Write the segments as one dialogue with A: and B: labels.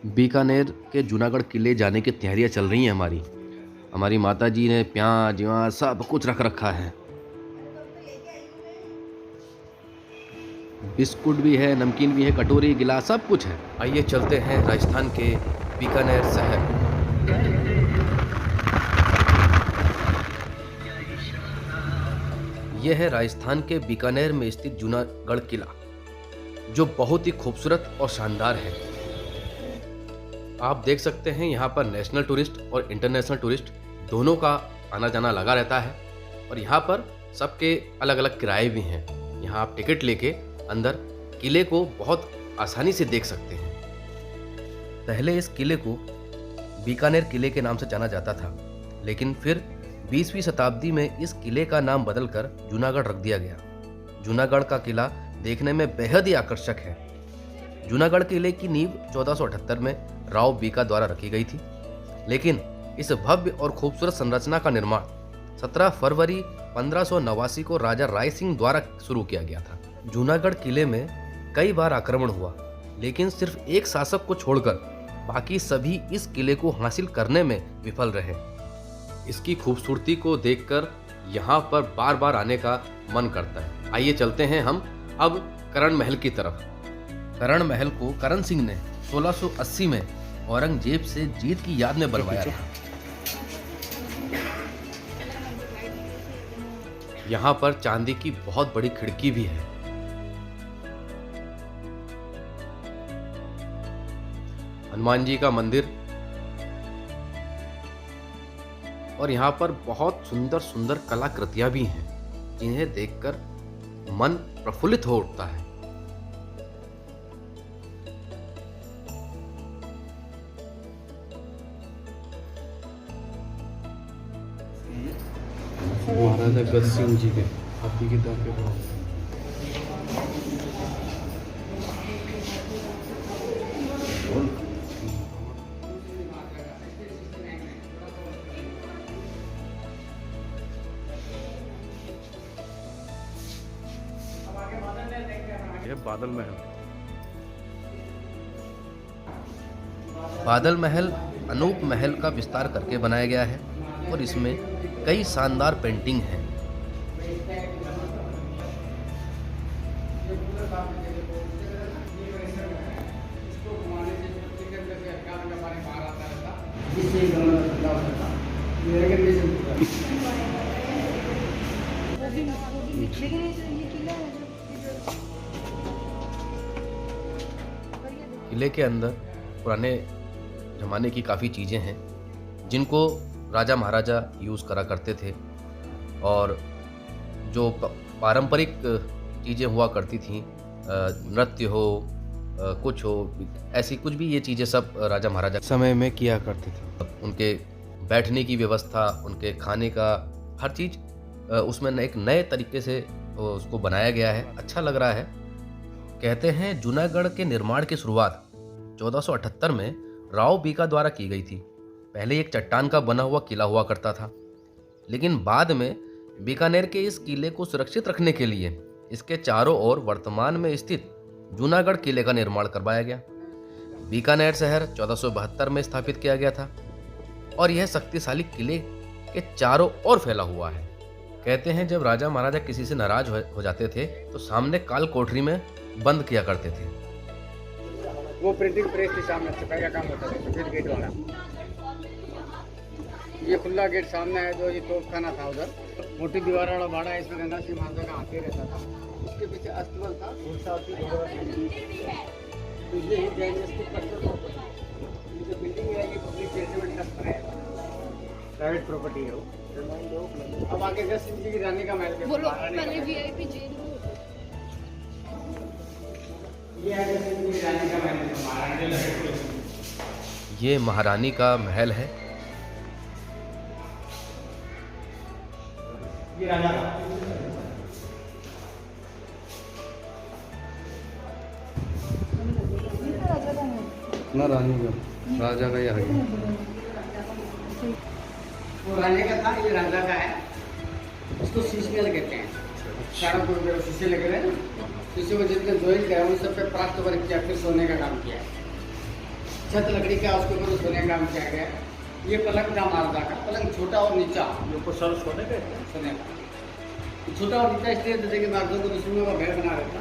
A: बीकानेर के जूनागढ़ किले जाने की तैयारियां चल रही हैं हमारी। हमारी माताजी ने प्याज व्याज सब कुछ रख रखा है। बिस्कुट भी है, नमकीन भी है, कटोरी गिलास सब कुछ है। आइए चलते हैं राजस्थान के बीकानेर शहर। यह है राजस्थान के बीकानेर में स्थित जूनागढ़ किला, जो बहुत ही खूबसूरत और शानदार है। आप देख सकते हैं यहाँ पर नेशनल टूरिस्ट और इंटरनेशनल टूरिस्ट दोनों का आना जाना लगा रहता है और यहाँ पर सबके अलग अलग किराए भी हैं। यहाँ आप टिकट लेके अंदर किले को बहुत आसानी से देख सकते हैं। पहले इस किले को बीकानेर किले के नाम से जाना जाता था, लेकिन फिर 20वीं शताब्दी में इस किले का नाम बदलकर जूनागढ़ रख दिया गया। जूनागढ़ का किला देखने में बेहद ही आकर्षक है। जूनागढ़ किले की नींव 1478 में राव बीका द्वारा रखी गई थी, लेकिन इस भव्य और खूबसूरत संरचना का निर्माण 17 फरवरी 1589 को राजा राय सिंह द्वारा शुरू किया गया था। जूनागढ़ किले में कई बार आक्रमण हुआ, लेकिन सिर्फ एक शासक को छोड़कर बाकी सभी इस किले को हासिल करने में विफल रहे। इसकी खूबसूरती को देखकर यहाँ पर बार बार आने का मन करता है। आइए चलते हैं हम अब करण महल की तरफ। करण महल को करण सिंह ने 1680 में औरंगजेब से जीत की याद में बनवाया था। यहाँ पर चांदी की बहुत बड़ी खिड़की भी है। हनुमान जी का मंदिर और यहाँ पर बहुत सुंदर सुंदर कलाकृतियां भी हैं, जिन्हें देखकर मन प्रफुल्लित हो उठता है।
B: महाराजा गज सिंह जी के हाथी के दांत के पास बादल महल।
A: बादल महल अनूप महल का विस्तार करके बनाया गया है और इसमें कई शानदार पेंटिंग हैं। किले के अंदर पुराने ज़माने की काफ़ी चीज़ें हैं, जिनको राजा महाराजा यूज़ करा करते थे और जो पारंपरिक चीज़ें हुआ करती थीं, नृत्य हो, कुछ हो, ऐसी कुछ भी ये चीज़ें सब राजा महाराजा
B: समय में किया करते थे।
A: उनके बैठने की व्यवस्था, उनके खाने का हर चीज़ उसमें एक नए तरीके से उसको बनाया गया है। अच्छा लग रहा है। कहते हैं जूनागढ़ के निर्माण की शुरुआत 1478 में राव बीका द्वारा की गई थी। पहले एक चट्टान का बना हुआ किला हुआ करता था, लेकिन बाद में बीकानेर के इस किले को सुरक्षित रखने के लिए इसके चारों ओर वर्तमान में स्थित जूनागढ़ किले का निर्माण करवाया गया। बीकानेर शहर 1472 में स्थापित किया गया था और यह शक्तिशाली किले के चारों ओर फैला हुआ है। कहते हैं जब राजा महाराजा किसी से नाराज हो जाते थे तो सामने काल कोठरी में बंद किया करते थे।
C: वो प्रिंटिंग प्रेस के सामने छपाई का काम होता था, सफेद गेट वाला। ये खुला गेट सामने है, जो ये तोपखाना था उधर। मोटी दीवार वाला बाड़ा है, इसमें गंगा सिंह महाराजा का आते रहता था। उसके पीछे अस्तबल था, बिल्डिंग है, ये पब्लिक चैरिटेबल ट्रस्ट बनाया, प्राइवेट प्रॉपर्टी है वो। अब आगे गज सिंह जी की रानी का महल है।
A: ये महारानी का महल है।
B: ना रानी का, राजा का ही आ गया।
C: वो रानी का था, ये राजा का है। उसको शीश महल कहते हैं। चारों पर शीशे लगे रहे ना, शीशे को जितने जोइल गए उन सब पे प्राप्त वर्ग किया, फिर सोने का काम किया। छत लकड़ी का, उसके ऊपर सोने का काम किया गया है। ये पलंग था महाराजा का, पलंग छोटा और नीचा,
B: सर सोने के
C: सोने का छोटा और नीचा, इसलिए जैसे कि महाराजों को दुश्मनों का भय बना रहता।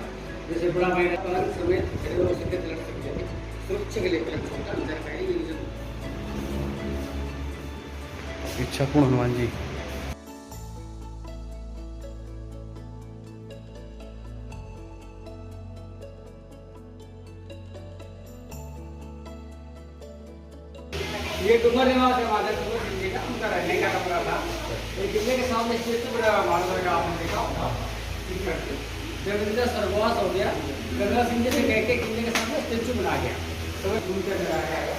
C: जैसे बड़ा भाई पलंग समेत खड़े हो सीधे लट सकते थे, सुरक्षा के लिए पलंग छोटा अंदर का ही।
B: इच्छा पूर्ण हनुमान जी।
C: ये डूंगर निवास है महाराज सिंह जी का, उनका रहने का कमरा था। तो किले के सामने स्टेचू बना हुआ महाराजा का, आपने देखा होगा। जब इनका स्वर्गवास हो गया, गंगा सिंह जी से कह के किले के सामने स्टेचू बना गया, तो वह घूम कर लगाया गया।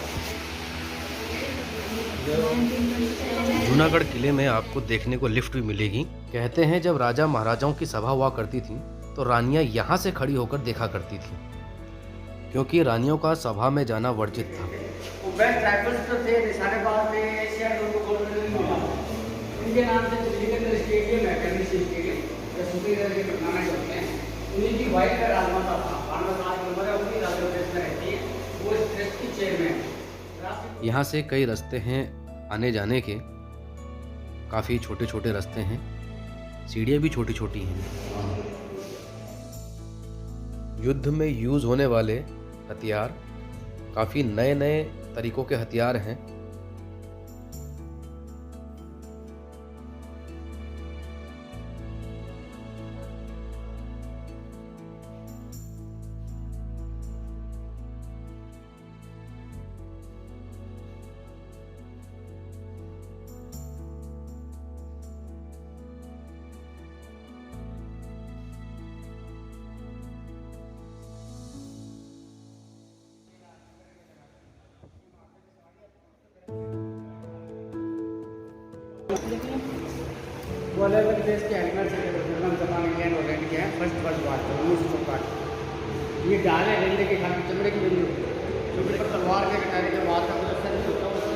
A: जूनागढ़ किले में आपको देखने को लिफ्ट भी मिलेगी। कहते हैं जब राजा महाराजाओं की सभा हुआ करती थी तो रानियां यहाँ से खड़ी होकर देखा करती थी, क्योंकि रानियों का सभा में जाना वर्जित था।
C: वो बेस्ट ट्राइबल्स तो थे, निशानेबाज थे, एशिया उनको गोल्ड मेडल मिला। उनके नाम से दिल्ली के अंदर स्टेडियम है, टेनिस स्टेडियम, जो शूटिंग करके टूर्नामेंट होते हैं। उन्हीं की वाइफ का राजमाता था, 5 नंबर है, उनकी राजमाता में रहती है, वो इस ट्रस्ट की चेयरमैन।
A: यहाँ से कई रास्ते हैं आने जाने के, काफ़ी छोटे छोटे रास्ते हैं, सीढ़ियाँ भी छोटी छोटी हैं। युद्ध में यूज़ होने वाले हथियार काफ़ी नए नए तरीकों के हथियार हैं।
C: वो अलग अलग देश के एनिमल्स हैं, जर्मन, जापान, इंग्लैंड और रैंड के हैं। First world war 1964। ये डाल है गेंदे के खाली चमड़े की बनी होती है, क्योंकि पर तलवार के कटारे के बाद का प्रदर्शन होता है,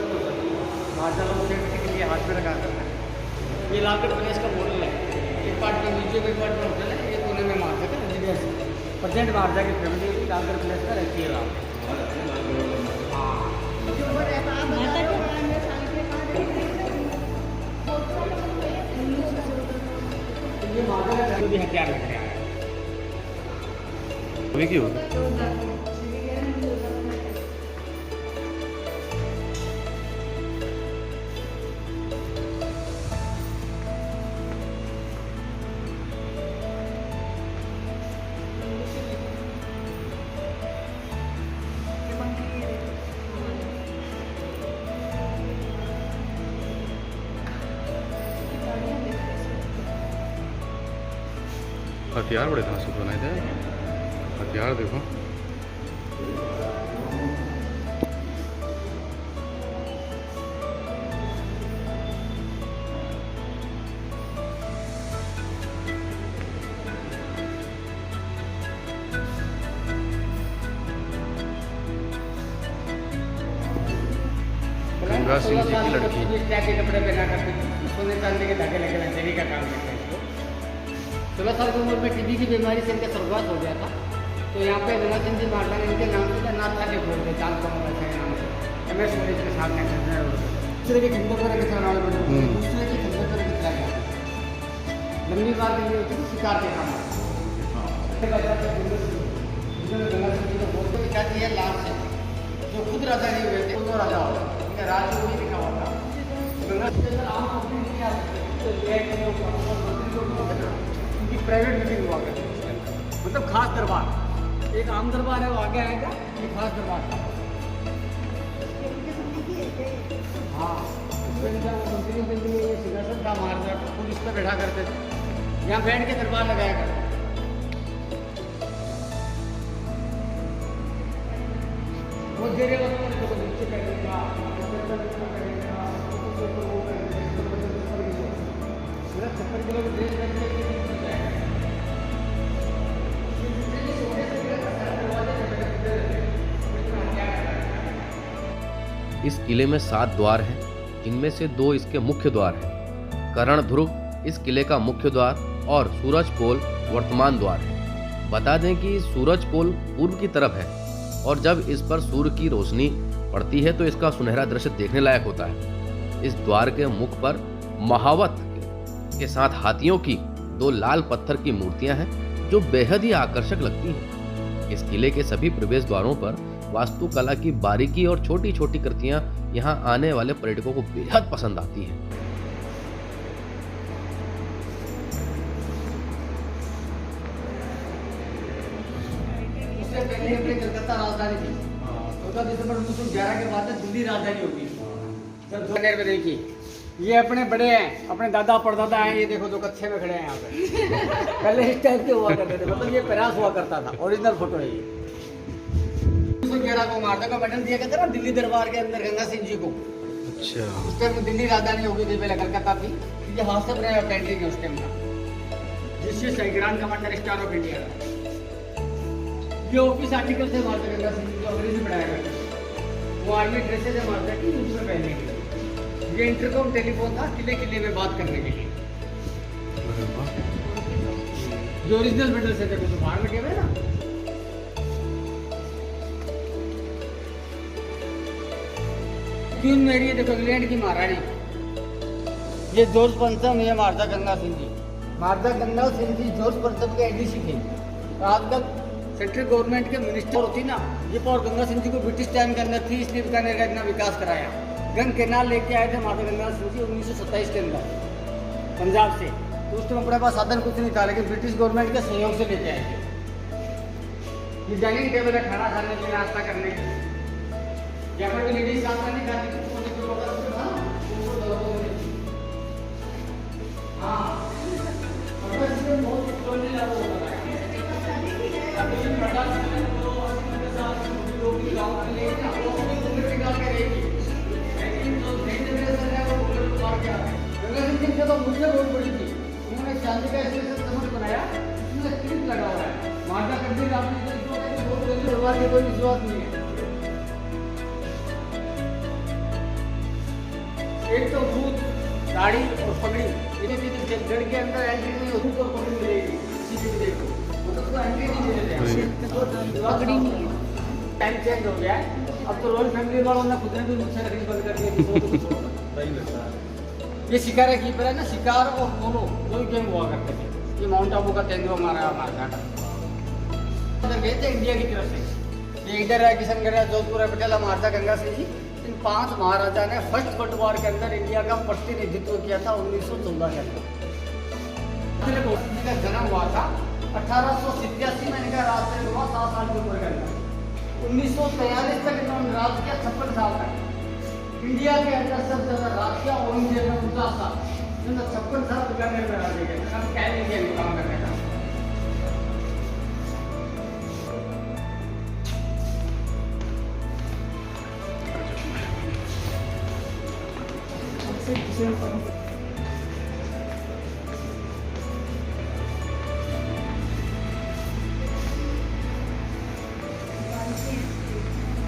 C: महाराजा लोग सेफ्टी के लिए हाथ में लगा करते हैं। ये लालगढ़ प्लेस का मॉडल है, एक पार्ट के नीचे में, एक पार्ट में होटल है, ये कोने में मार्केट है, रेजिडेंस। प्रेजेंट महाराजा की फैमिली लालगढ़ प्लेस का रहती है। ये महाराजा का भी हथियार लग रहा है।
B: अभी क्यों हथियार बड़े खास बनाए थे। हथियार देखो, गंगा सिंह जी की लड़की।
C: के कपड़े पहना करते थे, सोने चांदी के धागे लगे लचेरी का काम करते हैं इसको। 16 साल की उम्र में टीबी की बीमारी से इनका स्वर्गवास हो गया था। तो यहाँ पे गंगा सिंह जी महाराज ने इनके नाम से नाथा के बोल दिया, चांद कमर रखे नाम से, MS कॉलेज के सामने दूसरे के खंडों पर किसान दूसरे के खंडों पर कितना गया लंबी बार के लिए होती थी, शिकार के काम गंगा सिंह जी को बोलते हैं कहती है लाल से, जो खुद राजा नहीं हुए थे वो राजा हो गए, राज नहीं लिखा हुआ था। गंगा सिंह जी आम पब्लिक नहीं आ सकते, उनकी प्राइवेट मीटिंग हुआ करती है, मतलब खास दरबार। एक आम दरबार है वो आगे आएगा, एक खास दरबार था। हाँ, मंत्री बिल्डिंग में ये सिंहासन था महाराजा को, खुद इस पर बैठा करते थे, यहाँ बैठ के दरबार लगाया करते। वो देरे वक्त तो नीचे करेगा, सिर्फ 70 किलो की ड्रेस करके
A: इस किले में 7 द्वार हैं, जिनमें से 2 इसके मुख्य द्वार हैं। कर्ण ध्रुव इस किले का मुख्य द्वार और सूरज पोल वर्तमान द्वार है। बता दें कि सूरज पोल पूर्व की तरफ है और जब इस पर सूर्य की रोशनी पड़ती है तो इसका सुनहरा दृश्य देखने लायक होता है। इस द्वार के मुख पर महावत के साथ हाथियों की 2 लाल पत्थर की मूर्तियां हैं जो बेहद ही आकर्षक लगती हैं। इस किले के सभी प्रवेश द्वारों पर वास्तुकला की बारीकी और छोटी छोटी कृतियां यहाँ आने वाले पर्यटकों को बेहद पसंद आती हैं।
C: उससे पहले अपनी कलकत्ता राजधानी थी। 14 दिसंबर 1911 के बाद दिल्ली राजधानी होगी। जब देखिए ये अपने बड़े हैं, अपने दादा परदादा हैं, ये देखो 2 कच्छे में खड़े हैं यहाँ पे। पहले इस टाइप के हुआ करते थे, मतलब ये प्रयास हुआ करता था। ओरिजिनल फोटो है ये। 1911 को मारदा का मेडल दिया गया था ना दिल्ली दरबार के अंदर गंगा सिंह जी को।
B: अच्छा,
C: उस टाइम दिल्ली राजधानी होगी थी, पहले कलकत्ता थी। ये हाथ से बनाया पेंटिंग है उस टाइम का, जिससे grand commander star of India का। ये ऑफिस आर्टिकल से मारदा गंगा सिंह जी को अंग्रेजी पढ़ाया करते थे। वो आर्मी ड्रेसेज है मारदा की, उसमें पहनने के लिए। ये इंटरकॉम टेलीफोन था किले किले में बात करने के लिए। जो ओरिजिनल मेडल से थे तो बाहर में हुए ना। क्वीन मेरी देखो इंग्लैंड की महारानी। ये जॉर्ज पंचम है मारदा गंगा सिंह जी। मारदा गंगा सिंह जी जॉर्ज पंचम के एडीसी थे। आज तक सेंट्रल गवर्नमेंट के मिनिस्टर होती ना, ये और गंगा सिंह जी को ब्रिटिश टाइम के अंदर थी, इसलिए बीकानेर का इतना विकास कराया। गंग केनाल लेके आए थे माता गंगा सिंह जी 1927 के अंदर पंजाब से। तो उस टाइम अपने पास साधन कुछ नहीं था, लेकिन ब्रिटिश गवर्नमेंट के सहयोग से लेके आए थे। ये डाइनिंग टेबल है खाना खाने के लिए, नाश्ता करने के लिए। यहाँ पर भी लेडीज नाश्ता नहीं खाती थी, तो मुझे बहुत बड़ी थी। उन्होंने शांति का स्टेशन समझ बनाया, उसमें स्क्रिप्ट लगा हुआ है मारदा कब्जे दरबार के कोई विश्वास नहीं है। एक तो भूत दाढ़ी और पगड़ी, गढ़ के अंदर एंट्री नहीं होती तो पगड़ी मिलेगी। देखो मतलब एंट्री नहीं मिलेगी, पगड़ी नहीं है। टाइम चेंज हो गया है, अब तो रॉयल फैमिली वालों ने खुद ने भी मुझसे रखनी बंद कर दिया। ये शिकार कीपर है ना, शिकार और पोलो 2 गेम हुआ करते थे। ये माउंट आबू का तेंदुआ मारा मारदा का गए थे इंडिया की तरफ से। ये इधर है किशनगढ़ है, जोधपुर है, पटियाला, मारदा गंगा सिंह जी। इन 5 महाराजा ने फर्स्ट वर्ल्ड वॉर के अंदर इंडिया का प्रतिनिधित्व किया था 1914 के अंदर। इनका जन्म हुआ था 1887 में, इनका राज हुआ 7 साल की उम्र के अंदर। 1943 तक इन्होंने राज किया, 56 साल तक। इंडिया के अंदर सबसे ज्यादा राज किया औरंगजेब ने 50 साल, 56 साल बीकानेर में राज किया। हम कह नहीं किया काम करने का।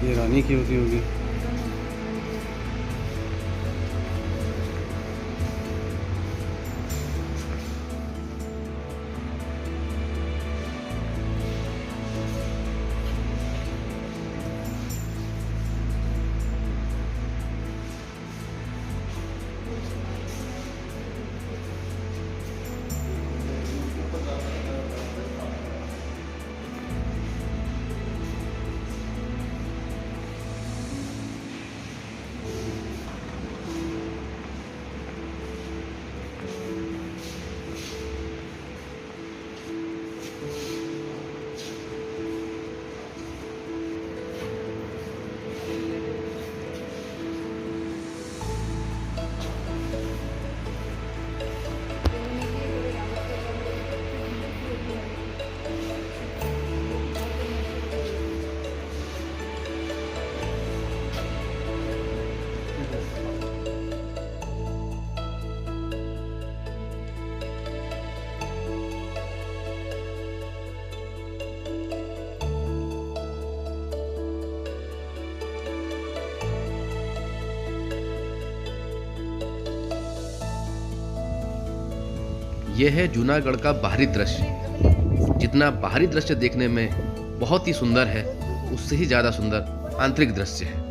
B: ये रानी की होती होगी।
A: यह है जूनागढ़ का बाहरी दृश्य। जितना बाहरी दृश्य देखने में बहुत ही सुंदर है, उससे ही ज़्यादा सुंदर आंतरिक दृश्य है।